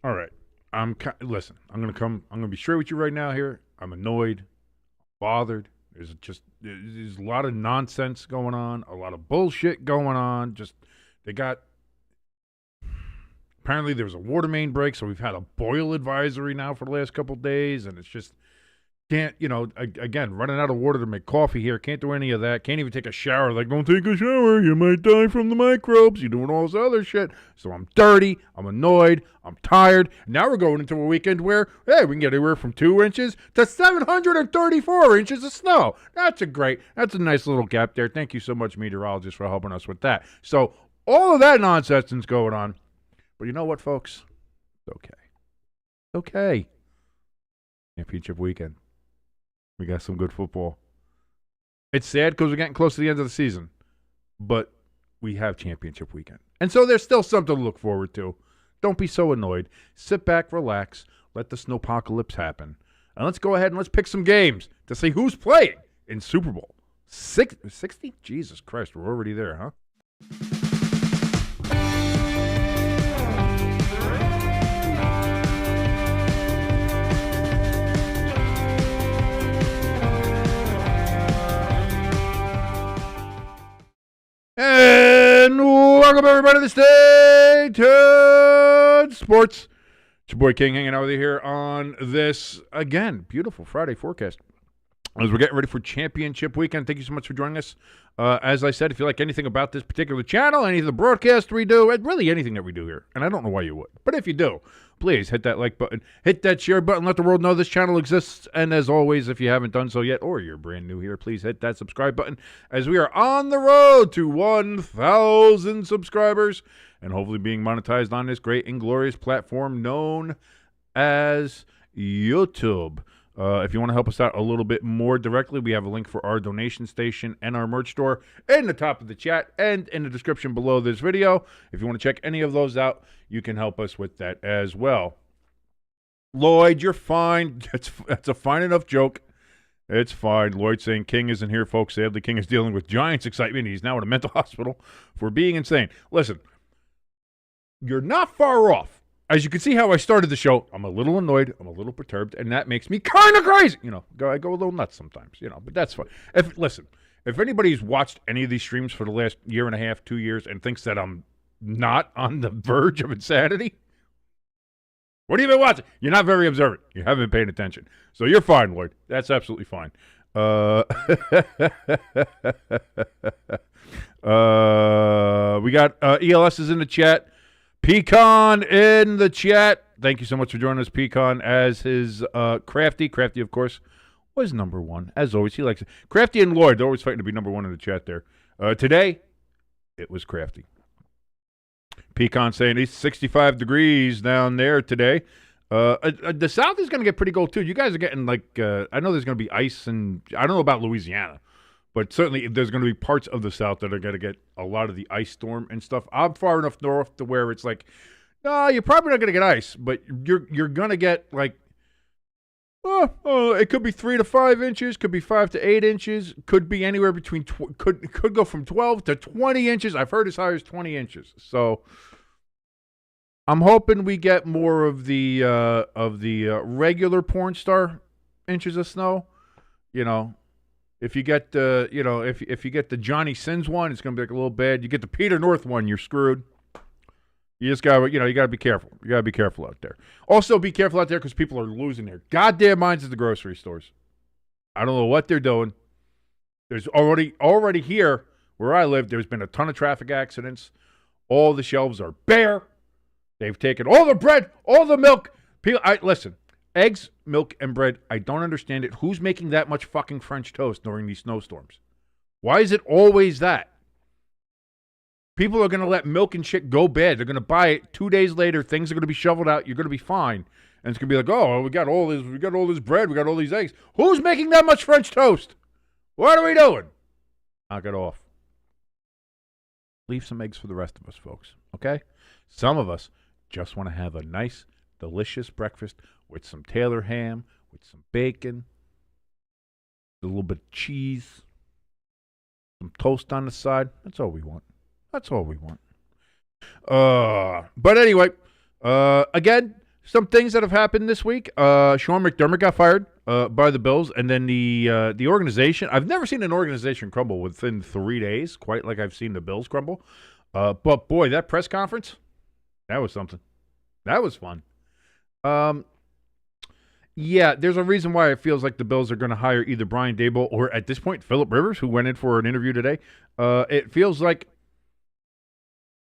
All right. Listen. I'm gonna be straight with you right now. Here, I'm annoyed, bothered. There's a lot of nonsense going on, a lot of bullshit going on. They got apparently there was a water main break, so we've had a boil advisory now for the last couple of days, and it's just can't, again, running out of water to make coffee here. Can't do any of that. Can't even take a shower. Like, don't take a shower. You might die from the microbes. You're doing all this other shit. So I'm dirty. I'm annoyed. I'm tired. Now we're going into a weekend where, hey, we can get anywhere from 2 inches to 734 inches of snow. That's a nice little gap there. Thank you so much, meteorologist, for helping us with that. So all of that nonsense is going on. But you know what, folks? It's okay. It's okay. Championship weekend. We got some good football. It's sad because we're getting close to the end of the season, but we have championship weekend. And so there's still something to look forward to. Don't be so annoyed. Sit back, relax, let the snowpocalypse happen. And let's go ahead and let's pick some games to see who's playing in Super Bowl 60? Jesus Christ, we're already there, huh? And welcome everybody to Stay Tuned Sports. It's your boy King hanging out with you here on this, again, beautiful Friday forecast. As we're getting ready for championship weekend, thank you so much for joining us. As I said, if you like anything about this particular channel, any of the broadcasts we do, and really anything that we do here, and I don't know why you would, but if you do, please hit that like button, hit that share button, let the world know this channel exists, and as always, if you haven't done so yet, or you're brand new here, please hit that subscribe button, as we are on the road to 1,000 subscribers, and hopefully being monetized on this great and glorious platform known as YouTube. If you want to help us out a little bit more directly, we have a link for our donation station and our merch store in the top of the chat and in the description below this video. If you want to check any of those out, you can help us with that as well. Lloyd, you're fine. That's a fine enough joke. It's fine. Lloyd saying King isn't here, folks. Sadly, King is dealing with Giants excitement. He's now in a mental hospital for being insane. Listen, you're not far off. As you can see how I started the show, I'm a little annoyed, I'm a little perturbed, and that makes me kind of crazy. I go a little nuts sometimes, but that's fine. If anybody's watched any of these streams for the last year and a half, 2 years, and thinks that I'm not on the verge of insanity, what have you been watching? You're not very observant. You haven't been paying attention. So you're fine, Lloyd. That's absolutely fine. We got ELS is in the chat. Pecan in the chat. Thank you so much for joining us, Pecan, as his Crafty. Crafty, of course, was number one. As always, he likes it. Crafty and Lloyd, they're always fighting to be number one in the chat there. Today, it was Crafty. Pecan saying it's 65 degrees down there today. The South is going to get pretty cold, too. You guys are getting, I know there's going to be ice, and I don't know about Louisiana. But certainly there's going to be parts of the South that are going to get a lot of the ice storm and stuff. I'm far enough north to where it's like, no, you're probably not going to get ice, but you're going to get it could be 3 to 5 inches, could be 5 to 8 inches, could be anywhere between could go from 12 to 20 inches. I've heard as high as 20 inches. So I'm hoping we get more of the regular porn star inches of snow, If you get if you get the Johnny Sins one, it's gonna be like a little bad. You get the Peter North one, you're screwed. You just gotta you gotta be careful. You gotta be careful out there. Also, be careful out there because people are losing their goddamn minds at the grocery stores. I don't know what they're doing. There's already here where I live. There's been a ton of traffic accidents. All the shelves are bare. They've taken all the bread, all the milk. Listen. Eggs, milk, and bread, I don't understand it. Who's making that much fucking French toast during these snowstorms? Why is it always that? People are going to let milk and shit go bad. They're going to buy it. 2 days later, things are going to be shoveled out. You're going to be fine. And it's going to be like, oh, we got all this bread. We got all these eggs. Who's making that much French toast? What are we doing? Knock it off. Leave some eggs for the rest of us, folks. Okay? Some of us just want to have a nice, delicious breakfast with some Taylor ham, with some bacon, a little bit of cheese, some toast on the side. That's all we want. That's all we want. But anyway, again, some things that have happened this week. Sean McDermott got fired by the Bills, and then the organization. I've never seen an organization crumble within 3 days, quite like I've seen the Bills crumble. But boy, that press conference, that was something. That was fun. Yeah, there's a reason why it feels like the Bills are going to hire either Brian Daboll or, at this point, Phillip Rivers, who went in for an interview today. It feels like,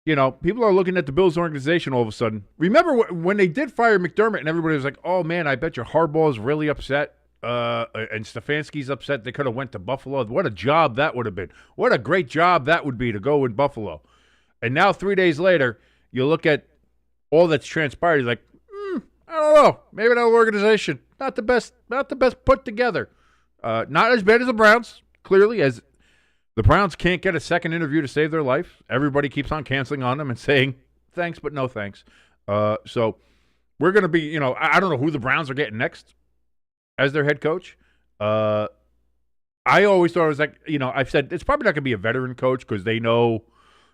people are looking at the Bills organization all of a sudden. Remember when they did fire McDermott and everybody was like, oh, man, I bet your Harbaugh's really upset and Stefanski's upset they could have went to Buffalo. What a job that would have been. What a great job that would be to go in Buffalo. And now 3 days later, you look at all that's transpired, you're like, I don't know. Maybe that organization not the best put together. Not as bad as the Browns, clearly, as the Browns can't get a second interview to save their life. Everybody keeps on canceling on them and saying thanks, but no thanks. So we're going to be, I don't know who the Browns are getting next as their head coach. I always thought it was like, I've said it's probably not going to be a veteran coach because they know.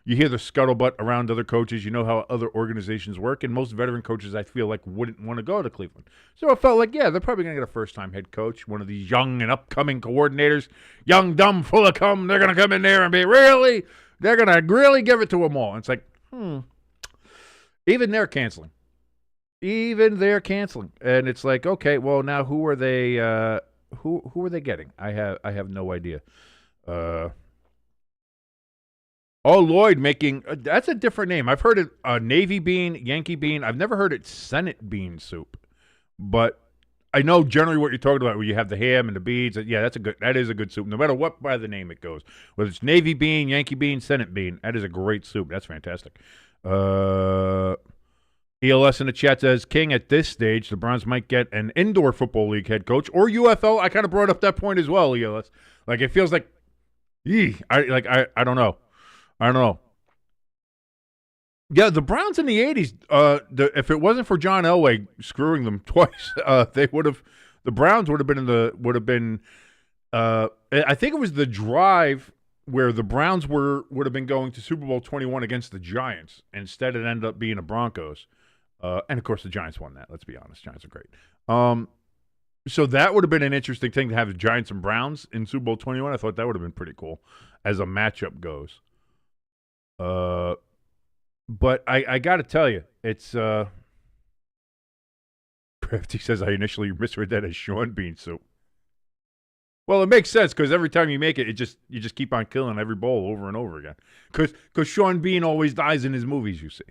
You hear the scuttlebutt around other coaches. You know how other organizations work. And most veteran coaches, I feel like, wouldn't want to go to Cleveland. So I felt like, yeah, they're probably going to get a first-time head coach, one of these young and upcoming coordinators, young, dumb, full of cum. They're going to come in there and they're going to really give it to them all. And it's like, even they're canceling. And it's like, okay, well, now who are they who are they getting? I have no idea. Lloyd making that's a different name. I've heard it Navy bean, Yankee bean. I've never heard it Senate bean soup, but I know generally what you're talking about. Where you have the ham and the beans. Yeah, that is a good soup. No matter what by the name it goes, whether it's Navy bean, Yankee bean, Senate bean, that is a great soup. That's fantastic. ELS in the chat says, King, at this stage, the Browns might get an indoor football league head coach or UFL. I kind of brought up that point as well, ELS. Like it feels like, I don't know. Yeah, the Browns in the 80s, if it wasn't for John Elway screwing them twice, the Browns would have been I think it was the drive where the Browns would have been going to Super Bowl 21 against the Giants. Instead, it ended up being the Broncos. And, of course, the Giants won that. Let's be honest. Giants are great. So that would have been an interesting thing to have the Giants and Browns in Super Bowl 21. I thought that would have been pretty cool as a matchup goes. But I got to tell you, it's Crafty says I initially misread that as Sean Bean soup. Well, it makes sense because every time you make it, you just keep on killing every bowl over and over again. Because Sean Bean always dies in his movies, you see.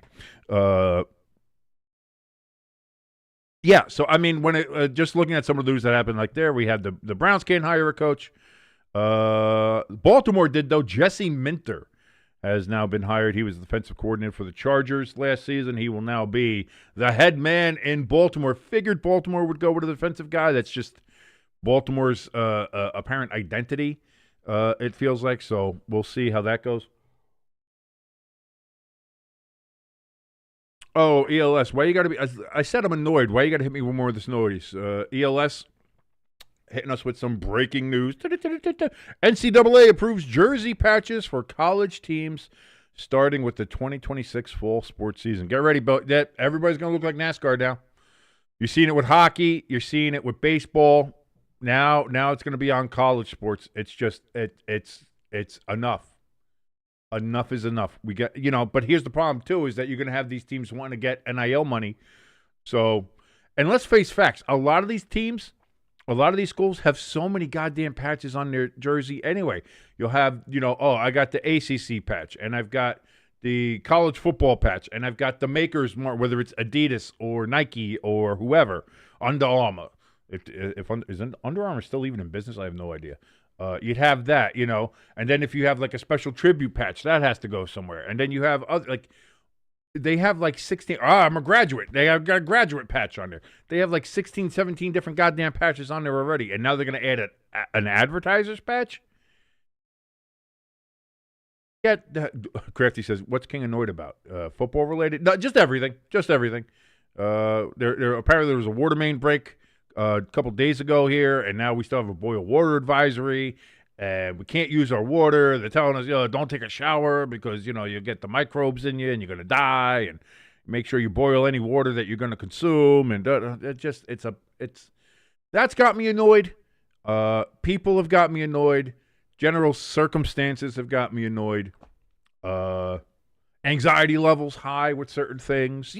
Yeah, so I mean, when just looking at some of the news that happened, like there, we had the Browns can't hire a coach. Baltimore did though. Jesse Minter has now been hired. He was the defensive coordinator for the Chargers last season. He will now be the head man in Baltimore. Figured Baltimore would go with a defensive guy. That's just Baltimore's apparent identity, it feels like. So we'll see how that goes. Oh, ELS, why you got to be – I said I'm annoyed. Why you got to hit me with more of this noise? ELS hitting us with some breaking news. NCAA approves jersey patches for college teams starting with the 2026 fall sports season. Get ready, that everybody's going to look like NASCAR now. You're seeing it with hockey. You're seeing it with baseball. Now it's going to be on college sports. It's just it's enough. Enough is enough. We get but here's the problem too: is that you're going to have these teams wanting to get NIL money. So, and let's face facts: a lot of these teams, a lot of these schools have so many goddamn patches on their jersey. Anyway, you'll have I got the ACC patch, and I've got the college football patch, and I've got the makers mark, whether it's Adidas or Nike or whoever, Under Armour. Is Under Armour still even in business? I have no idea. You'd have that, and then if you have like a special tribute patch, that has to go somewhere. And then you have other, they have 16. I'm a graduate. They have got a graduate patch on there. They have 16, 17 different goddamn patches on there already. And now they're going to add an advertiser's patch? Yeah, Crafty says, what's King annoyed about? Football related? No, just everything. There apparently there was a water main break a couple days ago here, and now we still have a boil water advisory, and we can't use our water. They're telling us, don't take a shower because, you'll get the microbes in you and you're going to die. And, Make sure you boil any water that you're going to consume, and that's got me annoyed. People have got me annoyed. General circumstances have got me annoyed. Anxiety levels high with certain things.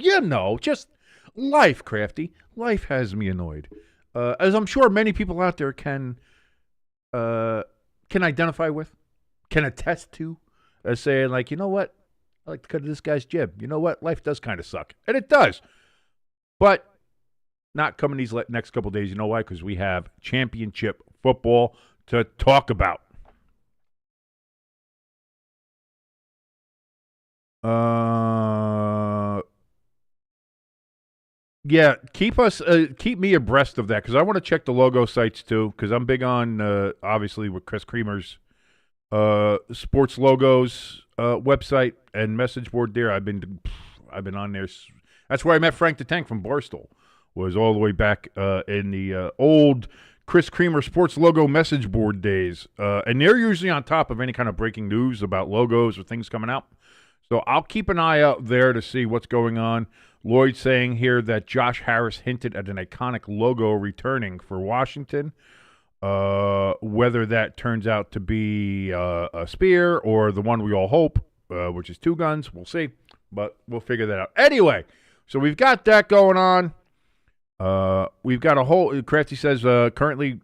Just life, Crafty. Life has me annoyed. As I'm sure many people out there can identify with, can attest to, as saying, like, you know what? I like the cut of this guy's jib. You know what? Life does kind of suck. And it does. But not coming these next couple days. You know why? Because we have championship football to talk about. Yeah, keep me abreast of that, because I want to check the logo sites too, because I'm big on, obviously, with Chris Creamer's sports logos website and message board there. I've been on there. That's where I met Frank the Tank from Barstool. Was all the way back in the old Chris Creamer sports logo message board days. And they're usually on top of any kind of breaking news about logos or things coming out. So I'll keep an eye out there to see what's going on. Lloyd saying here that Josh Harris hinted at an iconic logo returning for Washington. Whether that turns out to be a spear or the one we all hope, which is two guns, we'll see. But we'll figure that out. Anyway, so we've got that going on. We've got a whole. Crafty says currently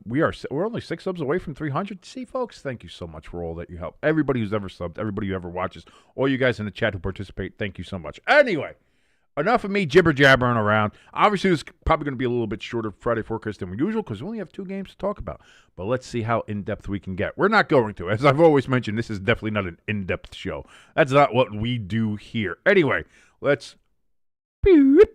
we're only 6 subs away from 300. See, folks, thank you so much for all that you help. Everybody who's ever subbed, everybody who ever watches, all you guys in the chat who participate, thank you so much. Anyway, enough of me jibber jabbering around. Obviously, it's probably going to be a little bit shorter Friday forecast than usual because we only have 2 games to talk about. But let's see how in depth we can get. We're not going to, as I've always mentioned. This is definitely not an in depth show. That's not what we do here. Anyway, let's.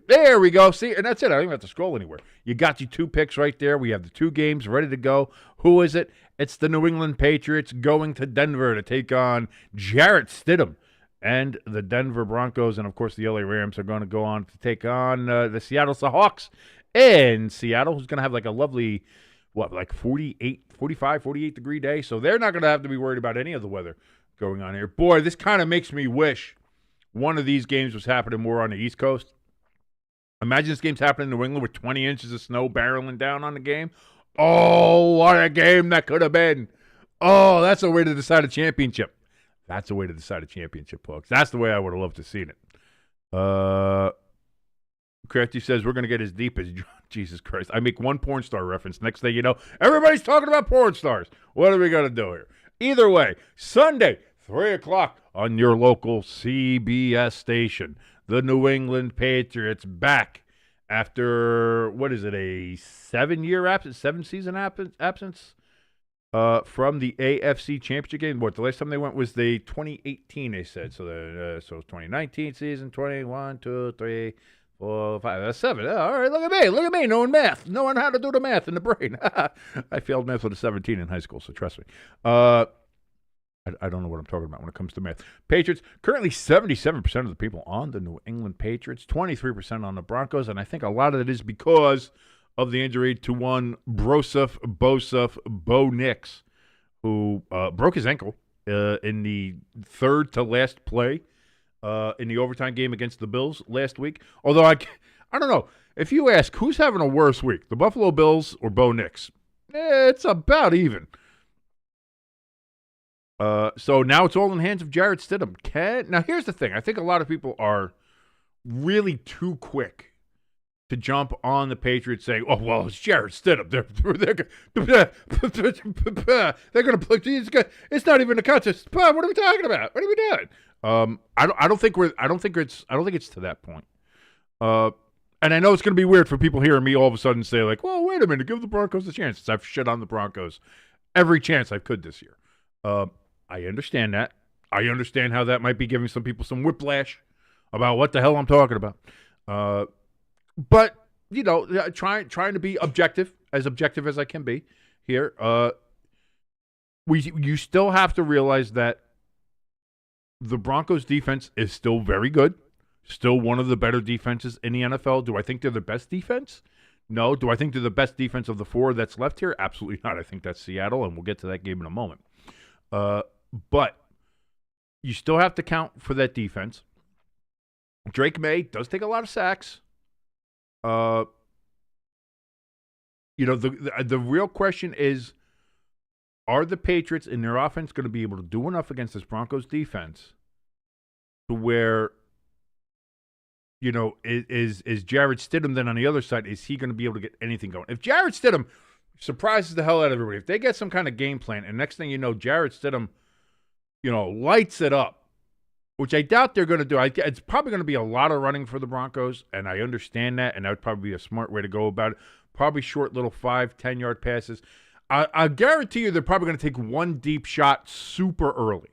There we go. See, and that's it. I don't even have to scroll anywhere. You got your 2 picks right there. We have the 2 games ready to go. Who is it? It's the New England Patriots going to Denver to take on Jarrett Stidham. And the Denver Broncos and, of course, the LA Rams are going to go on to take on the Seattle Seahawks in Seattle, who's going to have like a lovely, 45, 48-degree day. So they're not going to have to be worried about any of the weather going on here. Boy, this kind of makes me wish one of these games was happening more on the East Coast. Imagine this game's happening in New England with 20 inches of snow barreling down on the game. Oh, what a game that could have been. Oh, that's a way to decide a championship. That's a way to decide a championship, folks. That's the way I would have loved to see it. Crafty says we're going to get as deep as Jesus Christ. I make one porn star reference. Next thing you know, everybody's talking about porn stars. What are we going to do here? Either way, Sunday, 3 o'clock on your local CBS station. The New England Patriots back after, what is it, a 7-year absence, 7-season absence from the AFC Championship game. What, the last time they went was the 2018, they said. So, so 2019 season, 21, 2, 3, 4, 5, that's 7. Oh, all right, look at me, knowing math, knowing how to do the math in the brain. I failed math with a 17 in high school, so trust me. I don't know what I'm talking about when it comes to math. Patriots, currently 77% of the people on the New England Patriots, 23% on the Broncos, and I think a lot of it is because of the injury to one Bo Nix, who broke his ankle in the third to last play in the overtime game against the Bills last week. Although I don't know. If you ask who's having a worse week, the Buffalo Bills or Bo Nix, it's about even. So now it's all in the hands of Jarrett Stidham. Now, here's the thing. I think a lot of people are really too quick to jump on the Patriots saying, oh, well, it's Jarrett Stidham. They're going to play. It's not even a contest. What are we talking about? What are we doing? I don't think it's to that point. And I know it's going to be weird for people hearing me all of a sudden say, like, well, wait a minute, give the Broncos a chance. I've shit on the Broncos every chance I could this year. I understand that. I understand how that might be giving some people some whiplash about what the hell I'm talking about. But, you know, trying to be objective as I can be here. You still have to realize that the Broncos defense is still very good. Still one of the better defenses in the NFL. Do I think they're the best defense? No. Do I think they're the best defense of the 4 that's left here? Absolutely not. I think that's Seattle, and we'll get to that game in a moment. But you still have to count for that defense. Drake May does take a lot of sacks. The real question is, are the Patriots in their offense going to be able to do enough against this Broncos defense to where, is Jarrett Stidham then on the other side, is he going to be able to get anything going? If Jarrett Stidham surprises the hell out of everybody, if they get some kind of game plan, and next thing you know, Jarrett Stidham, lights it up, which I doubt they're going to do. It's probably going to be a lot of running for the Broncos, and I understand that, and that would probably be a smart way to go about it. Probably short little 5-10 yard passes. I guarantee you they're probably going to take one deep shot super early.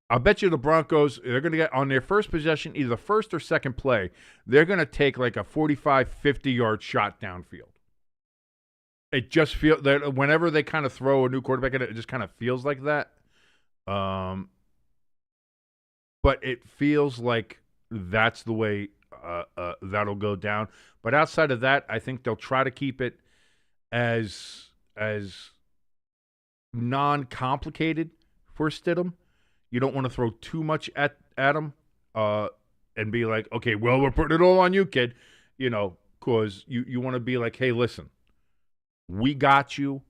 I'll bet you the Broncos, they're going to get on their first possession, either the first or second play, they're going to take like a 45, 50-yard shot downfield. It just feels that whenever they kind of throw a new quarterback in it just kind of feels like that. But it feels like that's the way that'll go down. But outside of that, I think they'll try to keep it as non-complicated for Stidham. You don't want to throw too much at him and be like, okay, well, we're putting it all on you, kid. Because you want to be like, hey, listen, we got you.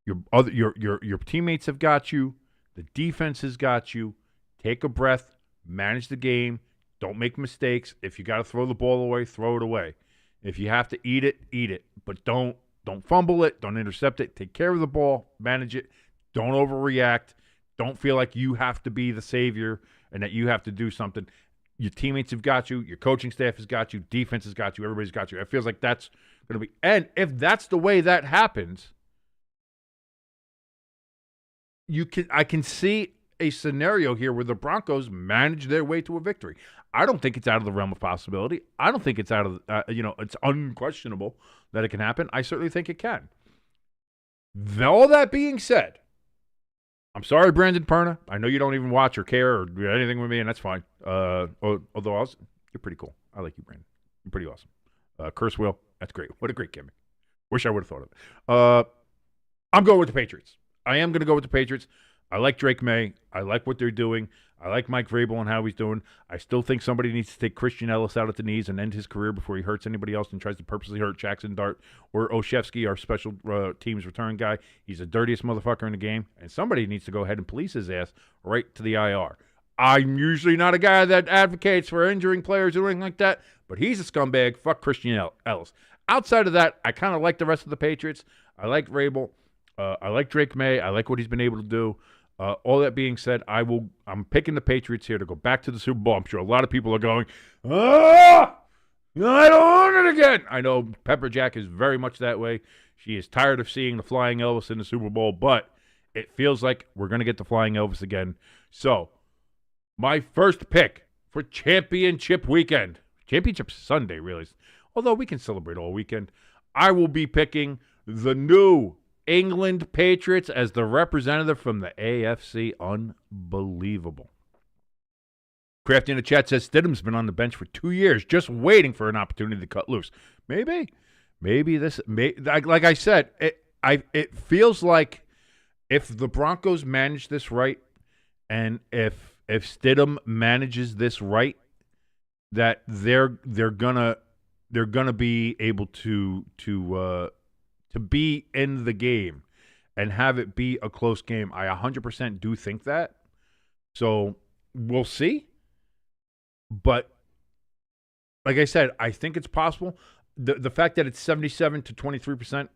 Your teammates have got you. The defense has got you. Take a breath. Manage the game. Don't make mistakes. If you got to throw the ball away, throw it away. If you have to eat it, eat it. But don't fumble it. Don't intercept it. Take care of the ball. Manage it. Don't overreact. Don't feel like you have to be the savior and that you have to do something. Your teammates have got you. Your coaching staff has got you. Defense has got you. Everybody's got you. It feels like that's going to be. And if that's the way that happens, I can see a scenario here where the Broncos manage their way to a victory. I don't think it's out of the realm of possibility. I don't think it's out of it's unquestionable that it can happen. I certainly think it can. All that being said, I'm sorry, Brandon Perna. I know you don't even watch or care or do anything with me, and that's fine. Although you're pretty cool. I like you, Brandon. You're pretty awesome. Curse Will, that's great. What a great gimmick. Wish I would have thought of it. I'm going with the Patriots. I am going to go with the Patriots. I like Drake May. I like what they're doing. I like Mike Vrabel and how he's doing. I still think somebody needs to take Christian Ellis out at the knees and end his career before he hurts anybody else and tries to purposely hurt Jackson Dart or Oshevsky, our special teams return guy. He's the dirtiest motherfucker in the game, and somebody needs to go ahead and police his ass right to the IR. I'm usually not a guy that advocates for injuring players or anything like that, but he's a scumbag. Fuck Christian Ellis. Outside of that, I kind of like the rest of the Patriots. I like Vrabel. I like Drake May. I like what he's been able to do. All that being said, I'm picking the Patriots here to go back to the Super Bowl. I'm sure a lot of people are going, I don't want it again. I know Pepper Jack is very much that way. She is tired of seeing the Flying Elvis in the Super Bowl, but it feels like we're going to get the Flying Elvis again. So, my first pick for Championship Weekend, Championship Sunday, really, although we can celebrate all weekend, I will be picking the New England Patriots as the representative from the AFC. Unbelievable. Crafty in the chat says Stidham's been on the bench for 2 years, just waiting for an opportunity to cut loose. Maybe this. Like I said, it feels like if the Broncos manage this right, and if Stidham manages this right, that they're gonna be able to be in the game and have it be a close game. I 100% do think that. So we'll see. But like I said, I think it's possible. The fact that it's 77 to 23%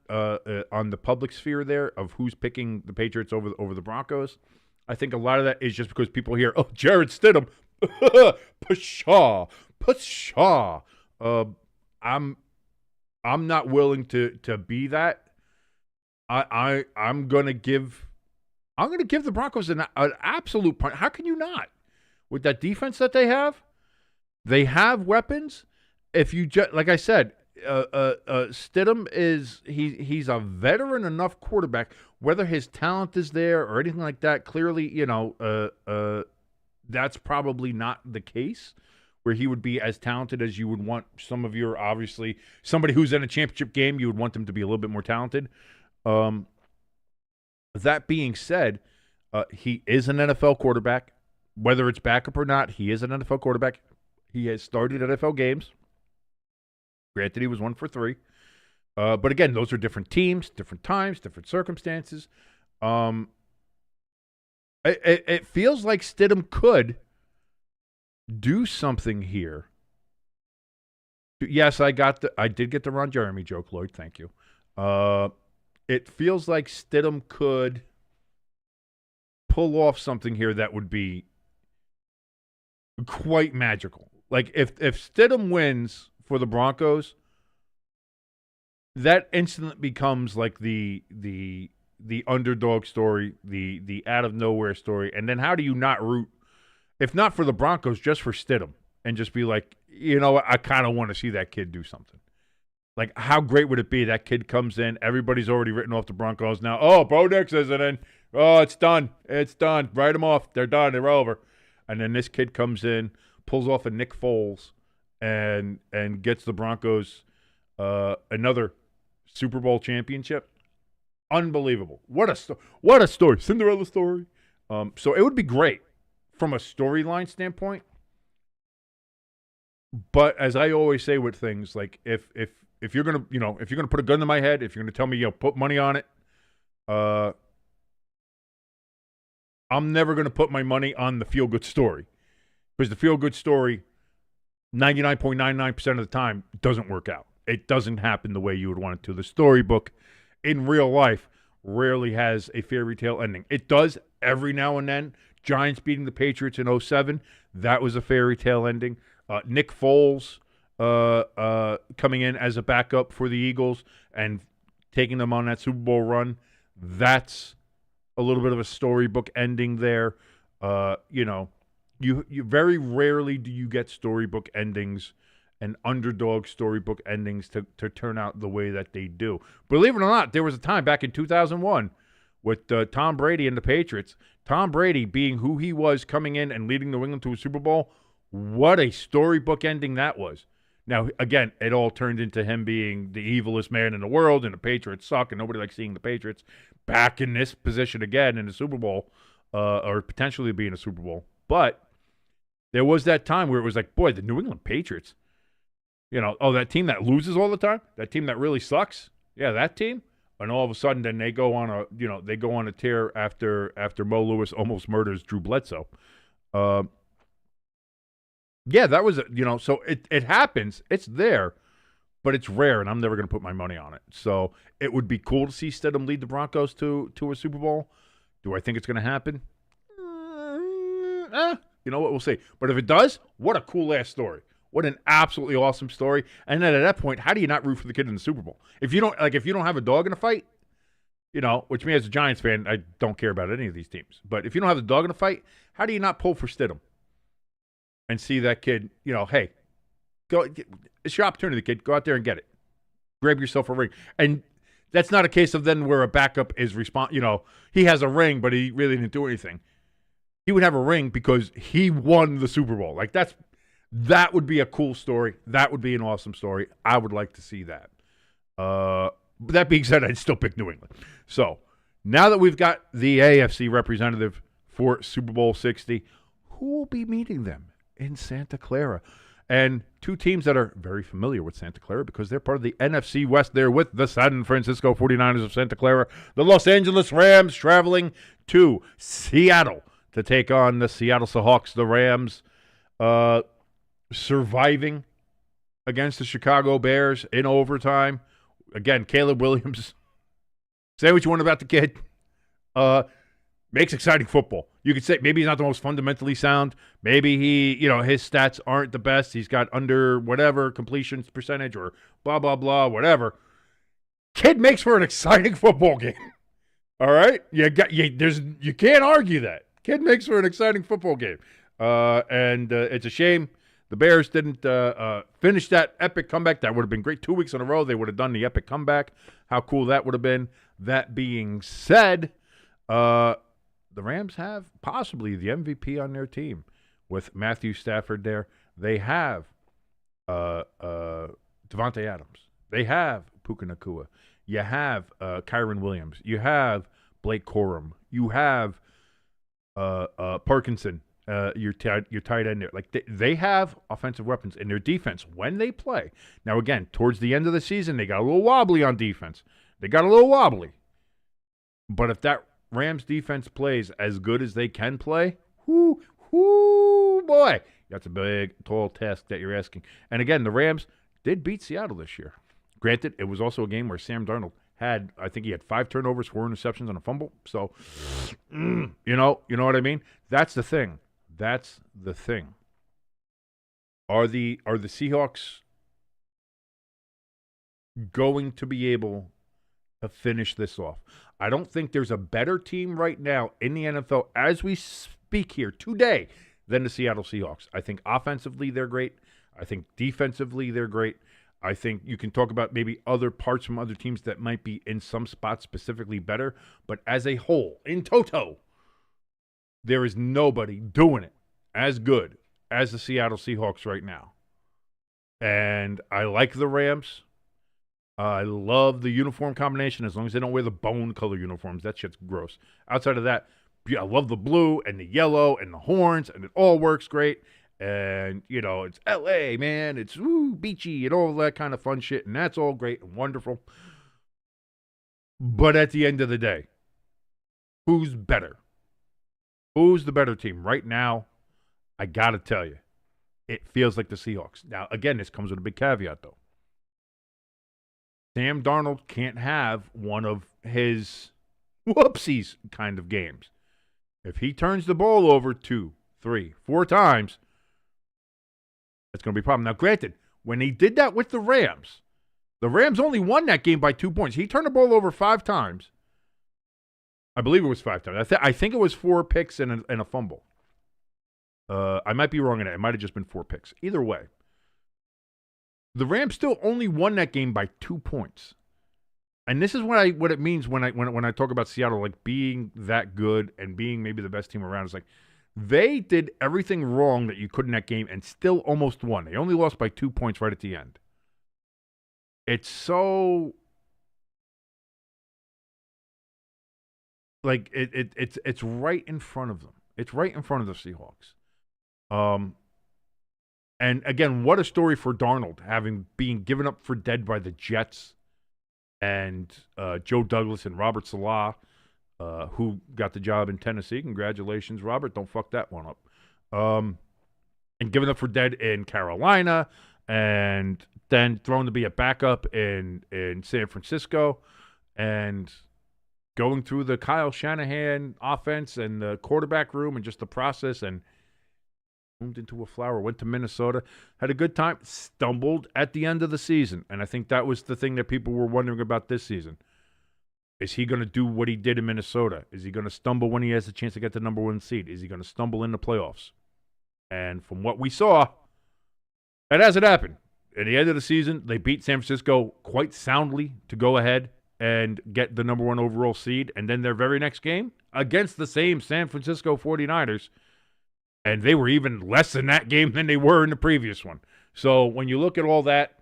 on the public sphere there of who's picking the Patriots over the Broncos, I think a lot of that is just because people hear, oh, Jarrett Stidham, pshaw. I'm not willing to be that. I'm gonna give the Broncos an absolute punt. How can you not? With that defense that they have weapons. If you like I said, Stidham he's a veteran enough quarterback. Whether his talent is there or anything like that, clearly, that's probably not the case. Where he would be as talented as you would want some of your, obviously, somebody who's in a championship game, you would want them to be a little bit more talented. That being said, he is an NFL quarterback. Whether it's backup or not, he is an NFL quarterback. He has started NFL games. Granted, he was 1 for 3. But again, those are different teams, different times, different circumstances. It feels like Stidham could do something here. Yes, I did get the Ron Jeremy joke, Lloyd. Thank you. It feels like Stidham could pull off something here that would be quite magical. Like if Stidham wins for the Broncos, that instantly becomes like the underdog story, the out of nowhere story. And then how do you not root, if not for the Broncos, just for Stidham, and just be like, you know what, I kind of want to see that kid do something. Like, how great would it be? That kid comes in, everybody's already written off the Broncos now. Oh, Bo Nix isn't in. Oh, it's done. It's done. Write them off. They're done. They're over. And then this kid comes in, pulls off a Nick Foles, and gets the Broncos another Super Bowl championship. Unbelievable. What a story. Cinderella story. So it would be great from a storyline standpoint. But as I always say with things, like if you're gonna, if you're gonna put a gun to my head, if you're gonna tell me, put money on it, I'm never gonna put my money on the feel good story, because the feel good story, 99.99% of the time, doesn't work out. It doesn't happen the way you would want it to. The storybook in real life rarely has a fairy tale ending. It does every now and then. Giants beating the Patriots in 2007, that was a fairy tale ending. Nick Foles coming in as a backup for the Eagles and taking them on that Super Bowl run, that's a little bit of a storybook ending there. You very rarely do you get storybook endings and underdog storybook endings to turn out the way that they do. Believe it or not, there was a time back in 2001 with Tom Brady and the Patriots. Tom Brady being who he was, coming in and leading New England to a Super Bowl, what a storybook ending that was. Now, again, it all turned into him being the evilest man in the world, and the Patriots suck, and nobody likes seeing the Patriots back in this position again in the Super Bowl, or potentially being a Super Bowl. But there was that time where it was like, boy, the New England Patriots, that team that loses all the time, that team that really sucks, yeah, that team. And all of a sudden, then they go on a tear after Mo Lewis almost murders Drew Bledsoe. Yeah, that was so it happens. It's there, but it's rare, and I'm never going to put my money on it. So it would be cool to see Stidham lead the Broncos to a Super Bowl. Do I think it's going to happen? You know what? We'll see. But if it does, what a cool-ass story. What an absolutely awesome story. And then at that point, how do you not root for the kid in the Super Bowl? If you don't have a dog in a fight, which me as a Giants fan, I don't care about any of these teams. But if you don't have a dog in a fight, how do you not pull for Stidham and see that kid, hey, go, it's your opportunity, kid. Go out there and get it. Grab yourself a ring. And that's not a case of then where a backup is he has a ring, but he really didn't do anything. He would have a ring because he won the Super Bowl. Like, that would be a cool story. That would be an awesome story. I would like to see that. That being said, I'd still pick New England. So now that we've got the AFC representative for Super Bowl 60, who will be meeting them in Santa Clara? And two teams that are very familiar with Santa Clara because they're part of the NFC West. They're with the San Francisco 49ers of Santa Clara. The Los Angeles Rams traveling to Seattle to take on the Seattle Seahawks. The Rams surviving against the Chicago Bears in overtime. Again, Caleb Williams, say what you want about the kid, makes exciting football. You could say maybe he's not the most fundamentally sound. Maybe his stats aren't the best. He's got under whatever completion percentage or blah, blah, blah, whatever. Kid makes for an exciting football game. All right? You can't argue that. Kid makes for an exciting football game. And it's a shame the Bears didn't finish that epic comeback. That would have been great. 2 weeks in a row, they would have done the epic comeback. How cool that would have been. That being said, the Rams have possibly the MVP on their team with Matthew Stafford there. They have Devontae Adams. They have Puka Nacua. You have Kyron Williams. You have Blake Corum. You have Parkinson. your tight end there. Like they have offensive weapons in their defense when they play. Now, again, towards the end of the season, they got a little wobbly on defense. But if that Rams defense plays as good as they can play, boy, that's a big, tall task that you're asking. And again, the Rams did beat Seattle this year. Granted, it was also a game where Sam Darnold had, I think he had 5 turnovers, 4 interceptions, and a fumble. So, you know what I mean? That's the thing. Are the Seahawks going to be able to finish this off? I don't think there's a better team right now in the NFL as we speak here today than the Seattle Seahawks. I think offensively they're great. I think defensively they're great. I think you can talk about maybe other parts from other teams that might be in some spots specifically better. But as a whole, in toto, there is nobody doing it as good as the Seattle Seahawks right now. And I like the Rams. I love the uniform combination as long as they don't wear the bone color uniforms. That shit's gross. Outside of that, I love the blue and the yellow and the horns, and it all works great. And, it's L.A., man. It's beachy and all that kind of fun shit, and that's all great and wonderful. But at the end of the day, who's better? Who's the better team? Right now, I got to tell you, it feels like the Seahawks. Now, again, this comes with a big caveat, though. Sam Darnold can't have one of his whoopsies kind of games. If he turns the ball over 2, 3, 4 times, that's going to be a problem. Now, granted, when he did that with the Rams only won that game by 2 points. He turned the ball over 5 times. I believe it was 5 times. I think it was 4 picks and a fumble. I might be wrong in that. It might have just been 4 picks. Either way, the Rams still only won that game by 2 points. And this is what it means when I talk about Seattle, like being that good and being maybe the best team around. It's like they did everything wrong that you could in that game and still almost won. They only lost by 2 points right at the end. It's so like it's right in front of them. It's right in front of the Seahawks. And again, what a story for Darnold, being given up for dead by the Jets and Joe Douglas and Robert Saleh, who got the job in Tennessee. Congratulations, Robert. Don't fuck that one up. And given up for dead in Carolina, and then thrown to be a backup in San Francisco, and going through the Kyle Shanahan offense and the quarterback room and just the process, and moved into a flower, went to Minnesota, had a good time, stumbled at the end of the season. And I think that was the thing that people were wondering about this season. Is he going to do what he did in Minnesota? Is he going to stumble when he has a chance to get the number 1 seed? Is he going to stumble in the playoffs? And from what we saw, that hasn't happened. At the end of the season, they beat San Francisco quite soundly to go ahead and get the number 1 overall seed. And then their very next game against the same San Francisco 49ers, and they were even less in that game than they were in the previous one. So when you look at all that,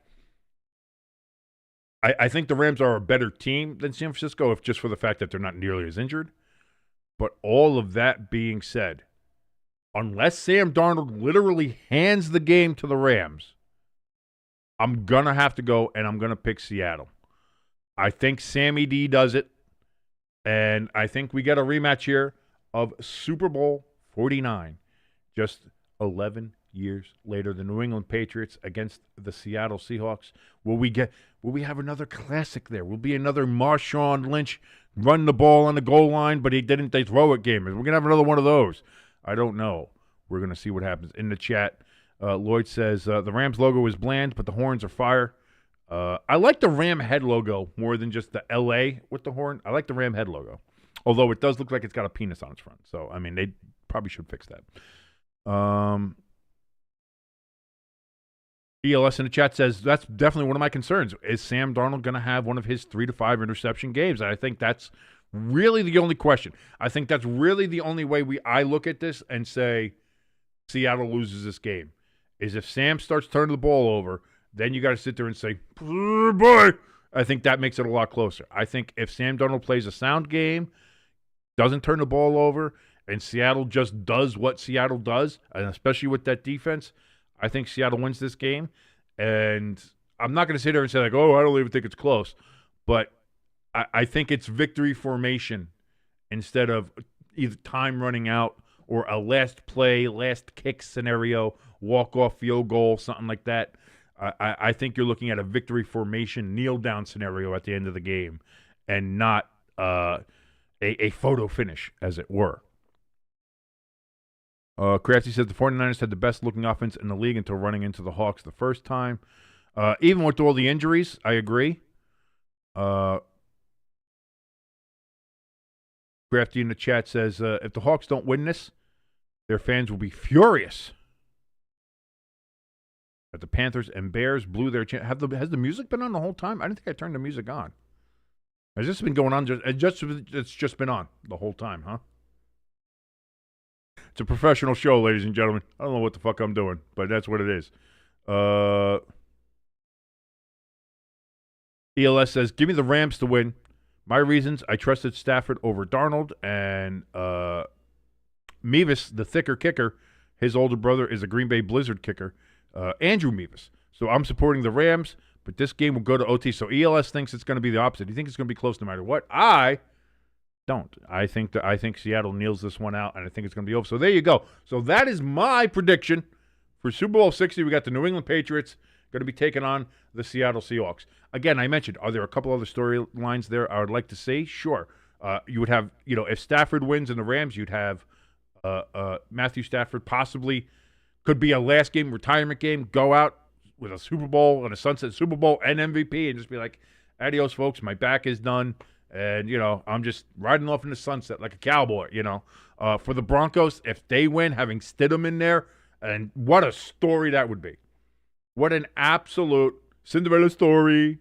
I think the Rams are a better team than San Francisco, if just for the fact that they're not nearly as injured. But all of that being said, unless Sam Darnold literally hands the game to the Rams, I'm going to have to go, and I'm going to pick Seattle. I think Sammy D does it, and I think we get a rematch here of Super Bowl 49. Just 11 years later, the New England Patriots against the Seattle Seahawks. Will we have another classic there? Will be another Marshawn Lynch run the ball on the goal line, but they throw it game? We're going to have another one of those. I don't know. We're going to see what happens. In the chat, Lloyd says, the Rams logo is bland, but the horns are fire. I like the Ram head logo more than just the LA with the horn. I like the Ram head logo, although it does look like it's got a penis on its front. So, I mean, they probably should fix that. ELS in the chat says, that's definitely one of my concerns. Is Sam Darnold going to have one of his 3 to 5 interception games? I think that's really the only question. I think that's really the only way I look at this and say Seattle loses this game, is if Sam starts turning the ball over, then you got to sit there and say, boy, I think that makes it a lot closer. I think if Sam Darnold plays a sound game, doesn't turn the ball over, and Seattle just does what Seattle does, and especially with that defense, I think Seattle wins this game. And I'm not going to sit there and say, like, oh, I don't even think it's close. But I think it's victory formation instead of either time running out or a last play, last kick scenario, walk-off field goal, something like that. I think you're looking at a victory formation kneel-down scenario at the end of the game and not a photo finish, as it were. Crafty says the 49ers had the best-looking offense in the league until running into the Hawks the first time. Even with all the injuries, I agree. Crafty in the chat says, if the Hawks don't win this, their fans will be furious. That the Panthers and Bears blew their chance. Has the music been on the whole time? I didn't think I turned the music on. Has this been going on? It's just been on the whole time, huh? It's a professional show, ladies and gentlemen. I don't know what the fuck I'm doing, but that's what it is. ELS says, give me the Rams to win. My reasons, I trusted Stafford over Darnold, and Mevis, the thicker kicker, his older brother is a Green Bay Blizzard kicker, Andrew Mevis. So I'm supporting the Rams, but this game will go to OT. So ELS thinks it's going to be the opposite. He thinks it's going to be close no matter what. I don't. I think Seattle kneels this one out, and I think it's going to be over. So there you go. So that is my prediction for Super Bowl 60. We got the New England Patriots going to be taking on the Seattle Seahawks. Again, I mentioned, are there a couple other storylines there I would like to see? Sure. You would have, if Stafford wins in the Rams, you'd have Matthew Stafford possibly could be a last game, retirement game, go out with a Super Bowl and a sunset Super Bowl and MVP and just be like, adios, folks, my back is done. And, I'm just riding off in the sunset like a cowboy, For the Broncos, if they win, having Stidham in there, and what a story that would be. What an absolute Cinderella story.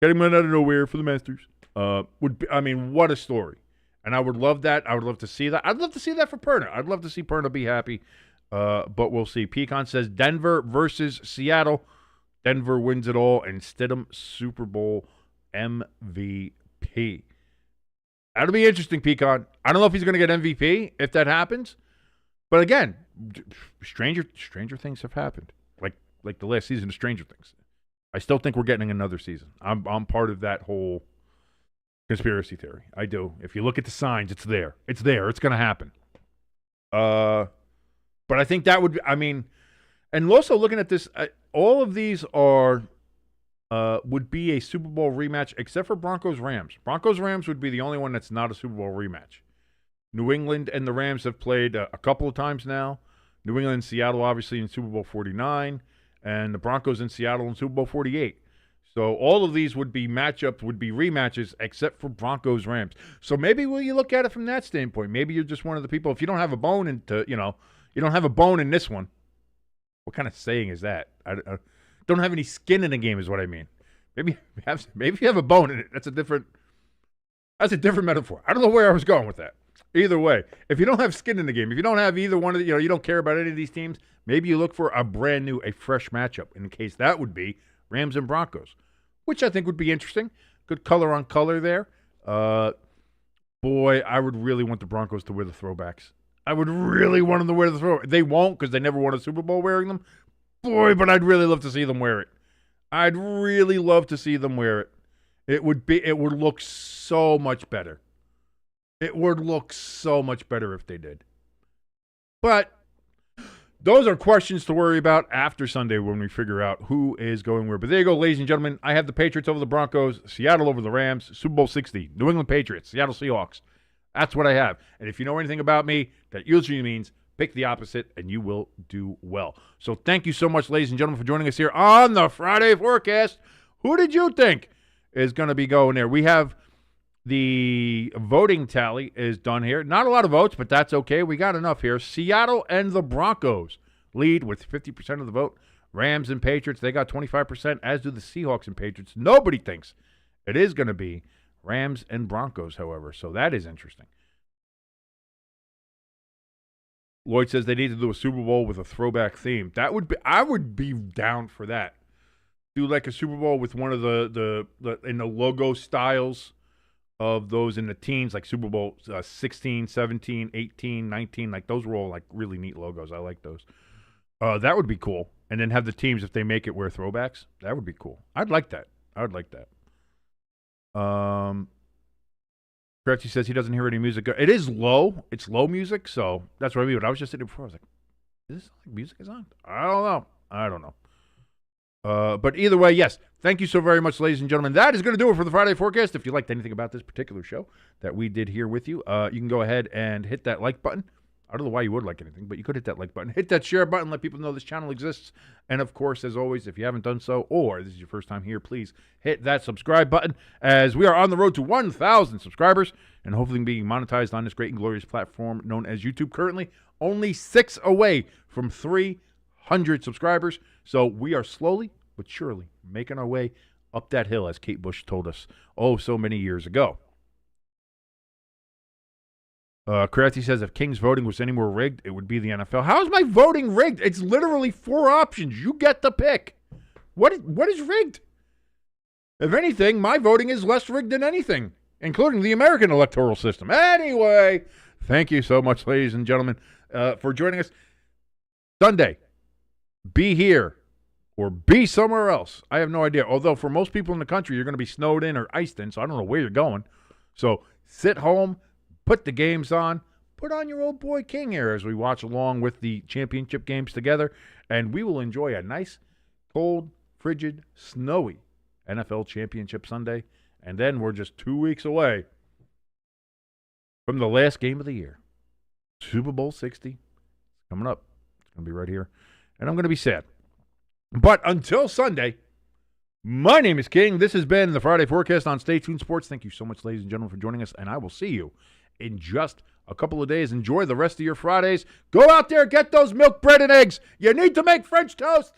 Getting money out of nowhere for the Masters. What a story. And I would love that. I would love to see that. I'd love to see that for Perna. I'd love to see Perna be happy. But we'll see. Pecan says Denver versus Seattle. Denver wins it all, and Stidham Super Bowl MVP. That'll be interesting, Pecan. I don't know if he's going to get MVP if that happens. But again, stranger things have happened. Like the last season of Stranger Things. I still think we're getting another season. I'm part of that whole conspiracy theory. I do. If you look at the signs, it's there. It's there. It's going to happen. But I think that would be, and also looking at this, all of these are would be a Super Bowl rematch except for Broncos-Rams. Broncos-Rams would be the only one that's not a Super Bowl rematch. New England and the Rams have played a couple of times now. New England and Seattle, obviously, in Super Bowl 49. And the Broncos in Seattle in Super Bowl 48. So all of these would be matchups, would be rematches, except for Broncos-Rams. So maybe will you look at it from that standpoint? Maybe you're just one of the people. If you don't have a bone you don't have a bone in this one. What kind of saying is that? I don't have any skin in the game, is what I mean. Maybe you have a bone in it. That's a different metaphor. I don't know where I was going with that. Either way, if you don't have skin in the game, if you don't have either one of the, you don't care about any of these teams, maybe you look for a brand new, a fresh matchup. In case that would be Rams and Broncos, which I think would be interesting. Good color on color there. Boy, I would really want the Broncos to wear the throwbacks. I would really want them to wear the throwbacks. They won't because they never won a Super Bowl wearing them. Boy, but I'd really love to see them wear it. I'd really love to see them wear it. It would look so much better. It would look so much better if they did. But those are questions to worry about after Sunday when we figure out who is going where. But there you go, ladies and gentlemen. I have the Patriots over the Broncos, Seattle over the Rams, Super Bowl 60, New England Patriots, Seattle Seahawks. That's what I have. And if you know anything about me, that usually means pick the opposite and you will do well. So thank you so much, ladies and gentlemen, for joining us here on the Friday Forecast. Who did you think is going to be going there? We have the voting tally is done here. Not a lot of votes, but that's okay. We got enough here. Seattle and the Broncos lead with 50% of the vote. Rams and Patriots, they got 25%, as do the Seahawks and Patriots. Nobody thinks it is going to be Rams and Broncos, however, so that is interesting. Lloyd says they need to do a Super Bowl with a throwback theme. I would be down for that. Do like a Super Bowl with one of the in the logo styles of those in the teens, like Super Bowl 16, 17, 18, 19. Like those were all like really neat logos. I like those. That would be cool. And then have the teams, if they make it, wear throwbacks. That would be cool. I'd like that. I would like that. Crafty says he doesn't hear any music. It is low. It's low music, so that's what I mean. But I was just sitting before. I was like, is this like music is on? I don't know. But either way, yes. Thank you so very much, ladies and gentlemen. That is going to do it for the Friday forecast. If you liked anything about this particular show that we did here with you, you can go ahead and hit that like button. I don't know why you would like anything, but you could hit that like button. Hit that share button. Let people know this channel exists. And, of course, as always, if you haven't done so or this is your first time here, please hit that subscribe button as we are on the road to 1,000 subscribers and hopefully being monetized on this great and glorious platform known as YouTube. Currently, only 6 away from 300 subscribers. So we are slowly but surely making our way up that hill, as Kate Bush told us so many years ago. Crafty says if King's voting was any more rigged, it would be the NFL. How is my voting rigged? It's literally 4 options. You get the pick. What is rigged? If anything, my voting is less rigged than anything, including the American electoral system. Anyway, thank you so much, ladies and gentlemen, for joining us. Sunday, be here or be somewhere else. I have no idea. Although for most people in the country, you're going to be snowed in or iced in, so I don't know where you're going. So sit home. Put the games on. Put on your old boy King here as we watch along with the championship games together. And we will enjoy a nice, cold, frigid, snowy NFL championship Sunday. And then we're just 2 weeks away from the last game of the year. Super Bowl 60. Coming up. It's going to be right here. And I'm going to be sad. But until Sunday, my name is King. This has been the Friday Forecast on Stay Tuned Sports. Thank you so much, ladies and gentlemen, for joining us. And I will see you in just a couple of days. Enjoy the rest of your Fridays. Go out there, get those milk, bread, and eggs. You need to make French toast.